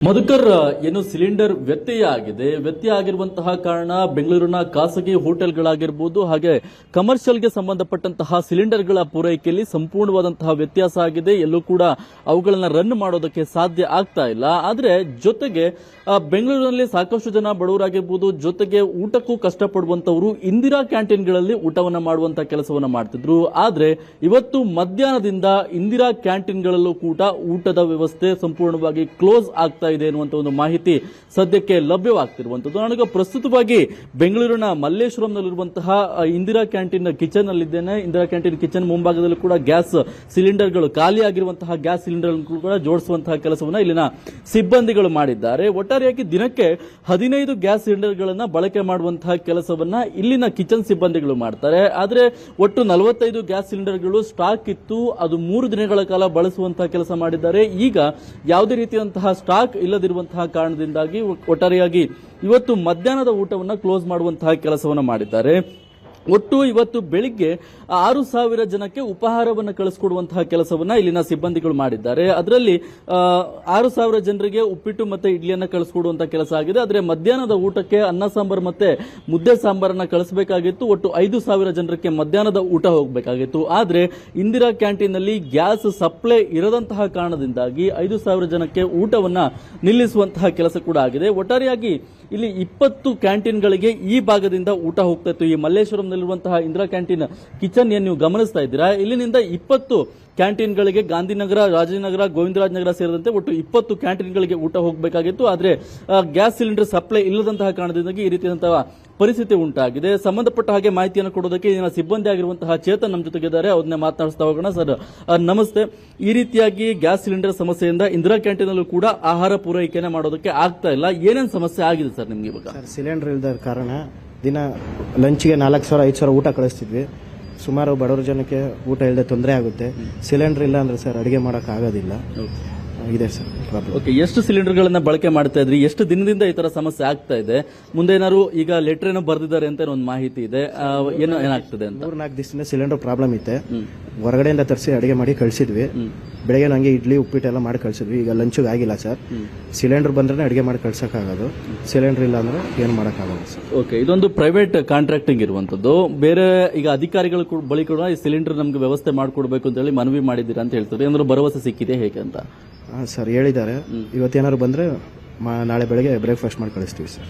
ಮಧುಕರ್ ಏನು ಸಿಲಿಂಡರ್ ವ್ಯತ್ಯಯ ಆಗಿರುವಂತಹ ಕಾರಣ ಬೆಂಗಳೂರಿನ ಖಾಸಗಿ ಹೋಟೆಲ್ಗಳಾಗಿರಬಹುದು ಹಾಗೆ ಕಮರ್ಷಿಯಲ್ಗೆ ಸಂಬಂಧಪಟ್ಟಂತಹ ಸಿಲಿಂಡರ್ಗಳ ಪೂರೈಕೆಯಲ್ಲಿ ಸಂಪೂರ್ಣವಾದಂತಹ ವ್ಯತ್ಯಾಸ ಆಗಿದೆ. ಎಲ್ಲೂ ಕೂಡ ಅವುಗಳನ್ನ ರನ್ ಮಾಡೋದಕ್ಕೆ ಸಾಧ್ಯ ಆಗ್ತಾ ಇಲ್ಲ. ಆದ್ರೆ ಜೊತೆಗೆ ಬೆಂಗಳೂರಿನಲ್ಲಿ ಸಾಕಷ್ಟು ಜನ ಬಡವರಾಗಿರ್ಬೋದು, ಜೊತೆಗೆ ಊಟಕ್ಕೂ ಕಷ್ಟಪಡುವಂತವರು ಇಂದಿರಾ ಕ್ಯಾಂಟೀನ್ಗಳಲ್ಲಿ ಊಟವನ್ನ ಮಾಡುವಂತಹ ಕೆಲಸವನ್ನ ಮಾಡ್ತಿದ್ರು. ಆದ್ರೆ ಇವತ್ತು ಮಧ್ಯಾಹ್ನದಿಂದ ಇಂದಿರಾ ಕ್ಯಾಂಟೀನ್ಗಳಲ್ಲೂ ಕೂಡ ಊಟದ ವ್ಯವಸ್ಥೆ ಸಂಪೂರ್ಣವಾಗಿ ಕ್ಲೋಸ್ ಆಗ್ತಾ ಇದೆ ಎನ್ನುವಂತ ಒಂದು ಮಾಹಿತಿ ಸದ್ಯಕ್ಕೆ ಲಭ್ಯವಾಗ್ತಿರುವಂತದ್ದು. ನನಗೆ ಪ್ರಸ್ತುತವಾಗಿ ಬೆಂಗಳೂರಿನ ಮಲ್ಲೇಶ್ವರಂನಲ್ಲಿರುವಂತಹ ಇಂದಿರಾ ಕ್ಯಾಂಟೀನ್ ಕಿಚನ್ ನಲ್ಲಿದ್ದೇನೆ. ಇಂದಿರಾ ಕ್ಯಾಂಟೀನ್ ಕಿಚನ್ ಮುಂಭಾಗದಲ್ಲಿ ಕೂಡ ಗ್ಯಾಸ್ ಸಿಲಿಂಡರ್ಗಳು ಖಾಲಿಯಾಗಿರುವಂತಹ ಗ್ಯಾಸ್ ಸಿಲಿಂಡರ್ ಕೂಡ ಜೋಡಿಸುವಂತಹ ಕೆಲಸವನ್ನ ಇಲ್ಲಿನ ಸಿಬ್ಬಂದಿಗಳು ಮಾಡಿದ್ದಾರೆ. ಒಟ್ಟಾರೆಯಾಗಿ ದಿನಕ್ಕೆ 15 ಗ್ಯಾಸ್ ಸಿಲಿಂಡರ್ಗಳನ್ನ ಬಳಕೆ ಮಾಡುವಂತಹ ಕೆಲಸವನ್ನ ಇಲ್ಲಿನ ಕಿಚನ್ ಸಿಬ್ಬಂದಿಗಳು ಮಾಡ್ತಾರೆ. ಆದ್ರೆ ಒಟ್ಟು 45 ಗ್ಯಾಸ್ ಸಿಲಿಂಡರ್ಗಳು ಸ್ಟಾಕ್ ಇತ್ತು, ಅದು 3 ದಿನಗಳ ಕಾಲ ಬಳಸುವಂತಹ ಕೆಲಸ ಮಾಡಿದ್ದಾರೆ. ಈಗ ಯಾವುದೇ ರೀತಿಯಂತಹ ಸ್ಟಾಕ್ ಇಲ್ಲದಿರುವಂತಹ ಕಾರಣದಿಂದಾಗಿ ಒಟ್ಟಾರೆಯಾಗಿ ಇವತ್ತು ಮಧ್ಯಾಹ್ನದ ಊಟವನ್ನು ಕ್ಲೋಸ್ ಮಾಡುವಂತಹ ಕೆಲಸವನ್ನು ಮಾಡಿದ್ದಾರೆ. ಒಟ್ಟು ಇವತ್ತು ಬೆಳಿಗ್ಗೆ 6,000 ಜನಕ್ಕೆ ಉಪಹಾರವನ್ನು ಕಳಿಸಿಕೊಡುವಂತಹ ಕೆಲಸವನ್ನ ಇಲ್ಲಿನ ಸಿಬ್ಬಂದಿಗಳು ಮಾಡಿದ್ದಾರೆ. ಅದರಲ್ಲಿ 6,000 ಜನರಿಗೆ ಉಪ್ಪಿಟ್ಟು ಮತ್ತೆ ಇಡ್ಲಿಯನ್ನ ಕಳಿಸಿಕೊಡುವಂತಹ ಕೆಲಸ ಆಗಿದೆ. ಆದರೆ ಮಧ್ಯಾಹ್ನದ ಊಟಕ್ಕೆ ಅನ್ನ ಸಾಂಬಾರ್ ಮತ್ತೆ ಮುದ್ದೆ ಸಾಂಬಾರನ್ನ ಕಳಿಸಬೇಕಾಗಿತ್ತು. ಒಟ್ಟು 5,000 ಜನರಿಗೆ ಮಧ್ಯಾಹ್ನದ ಊಟ ಹೋಗಬೇಕಾಗಿತ್ತು. ಆದ್ರೆ ಇಂದಿರಾ ಕ್ಯಾಂಟೀನ್ ನಲ್ಲಿ ಗ್ಯಾಸ್ ಸಪ್ಲೈ ಇರದಂತಹ ಕಾರಣದಿಂದಾಗಿ 5,000 ಜನಕ್ಕೆ ಊಟವನ್ನ ನಿಲ್ಲಿಸುವಂತಹ ಕೆಲಸ ಕೂಡ ಆಗಿದೆ. ಒಟ್ಟಾರೆಯಾಗಿ ಇಲ್ಲಿ 20 ಕ್ಯಾಂಟೀನ್ಗಳಿಗೆ ಈ ಭಾಗದಿಂದ ಊಟ ಹೋಗ್ತಾ ಇತ್ತು. ಈ ಮಲ್ಲೇಶ್ವರಂನಲ್ಲಿರುವಂತಹ ಇಂದಿರಾ ಕ್ಯಾಂಟೀನ್ ಕಿಚನ್ ಏನ್ ನೀವು ಗಮನಿಸ್ತಾ ಇದ್ದೀರಾ, ಇಲ್ಲಿನಿಂದ 20 ಕ್ಯಾಂಟೀನ್ಗಳಿಗೆ ಗಾಂಧಿನಗರ, ರಾಜನಗರ, ಗೋವಿಂದರಾಜ್ ನಗರ ಸೇರಿದಂತೆ ಒಟ್ಟು 20 ಕ್ಯಾಂಟೀನ್ಗಳಿಗೆ ಊಟ ಹೋಗಬೇಕಾಗಿತ್ತು. ಆದ್ರೆ ಗ್ಯಾಸ್ ಸಿಲಿಂಡರ್ ಸಪ್ಲೈ ಇಲ್ಲದಂತಹ ಕಾರಣದಿಂದಾಗಿ ಈ ರೀತಿಯಾದಂತಹ ಪರಿಸ್ಥಿತಿ ಉಂಟಾಗಿದೆ. ಸಂಬಂಧಪಟ್ಟ ಹಾಗೆ ಮಾಹಿತಿಯನ್ನು ಕೊಡೋದಕ್ಕೆ ಇಲ್ಲಿನ ಸಿಬ್ಬಂದಿ ಆಗಿರುವಂತಹ ಚೇತನ್ ನಮ್ಮ ಜೊತೆಗಿದ್ದಾರೆ. ಅವ್ರನ್ನೇ ಮಾತನಾಡಿಸ್ತಾ ಹೋಗೋಣ. ಸರ್ ನಮಸ್ತೆ. ಈ ರೀತಿಯಾಗಿ ಗ್ಯಾಸ್ ಸಿಲಿಂಡರ್ ಸಮಸ್ಯೆಯಿಂದ ಇಂದಿರಾ ಕ್ಯಾಂಟೀನ್ ಅಲ್ಲೂ ಕೂಡ ಆಹಾರ ಪೂರೈಕೆನೆ ಮಾಡೋದಕ್ಕೆ ಆಗ್ತಾ ಇಲ್ಲ. ಏನೇನು ಸಮಸ್ಯೆ ಆಗಿದೆ ಸರ್ ನಿಮ್ಗೆ ಇವಾಗ? ಸಿಲಿಂಡರ್ ಇಲ್ಲದ ಕಾರಣ ದಿನ ಲಂಚ್ಗೆ 4,000 5,000 ಊಟ ಕಳಿಸ್ತಿದ್ವಿ. ಸುಮಾರು ಬಡವರ ಜನಕ್ಕೆ ಊಟ ಇಲ್ಲದೆ ತೊಂದರೆ ಆಗುತ್ತೆ. ಸಿಲಿಂಡರ್ ಇಲ್ಲ ಅಂದ್ರೆ ಸರ್ ಅಡಿಗೆ ಮಾಡಕ್ ಆಗೋದಿಲ್ಲ ಇದೆ ಸರ್ ಪ್ರಾಬ್ಲಮ್. ಓಕೆ, ಎಷ್ಟು ಸಿಲಿಂಡರ್ಗಳನ್ನ ಬಳಕೆ ಮಾಡ್ತಾ ಇದ್ರಿ? ಎಷ್ಟು ದಿನದಿಂದ ಈ ತರ ಸಮಸ್ಯೆ ಆಗ್ತಾ ಇದೆ? ಮುಂದೆ ಏನಾದ್ರು ಈಗ ಲೆಟರ್ ಏನೋ ಬರ್ದಿದ್ದಾರೆ ಅಂತ ಒಂದು ಮಾಹಿತಿ ಇದೆ, ಏನಾಗ್ತದೆ ಅಂತ? 3-4 ದಿವಸದಿಂದ ಸಿಲಿಂಡರ್ ಪ್ರಾಬ್ಲಮ್ ಇತ್ತೆ. ಹೊರಗಡೆಯಿಂದ ತರಿಸಿ ಅಡಿಗೆ ಮಾಡಿ ಕಳಿಸಿದ್ವಿ. ಬೆಳಗ್ಗೆ ನಂಗೆ ಇಡ್ಲಿ ಉಪ್ಪಿಟ್ಟೆಲ್ಲ ಮಾಡಿ ಕಳಿಸಿದ್ವಿ. ಈಗ ಲಂಚ್ಗೆ ಆಗಿಲ್ಲ ಸರ್. ಸಿಲಿಂಡರ್ ಬಂದ್ರೆ ಅಡಿಗೆ ಮಾಡಿ ಕಳ್ಸಕ್ಕಾಗೋದು. ಸಿಲಿಂಡರ್ ಇಲ್ಲ ಅಂದ್ರೆ ಏನು ಮಾಡೋಕ್ಕಾಗಲ್ಲ ಸರ್. ಓಕೆ, ಇದೊಂದು ಪ್ರೈವೇಟ್ ಕಾಂಟ್ರಾಕ್ಟಿಂಗ್ ಇರುವಂತದ್ದು. ಬೇರೆ ಈಗ ಅಧಿಕಾರಿಗಳ ಬಳಿ ಕೂಡ ಈ ಸಿಲಿಂಡರ್ ನಮ್ಗೆ ವ್ಯವಸ್ಥೆ ಮಾಡಿಕೊಡ್ಬೇಕು ಅಂತ ಹೇಳಿ ಮನವಿ ಮಾಡಿದ್ದೀರಾ ಅಂತ ಹೇಳ್ತಾರೆ. ಏನಾದ್ರು ಭರವಸೆ ಸಿಕ್ಕಿದೆ ಹೇಗೆ ಅಂತ? ಸರ್ ಹೇಳಿದ್ದಾರೆ. ಇವತ್ತೇನಾದ್ರು ಬಂದ್ರೆ ನಾಳೆ ಬೆಳಗ್ಗೆ ಬ್ರೇಕ್ಫಾಸ್ಟ್ ಮಾಡಿ ಕಳಿಸ್ತೀವಿ ಸರ್.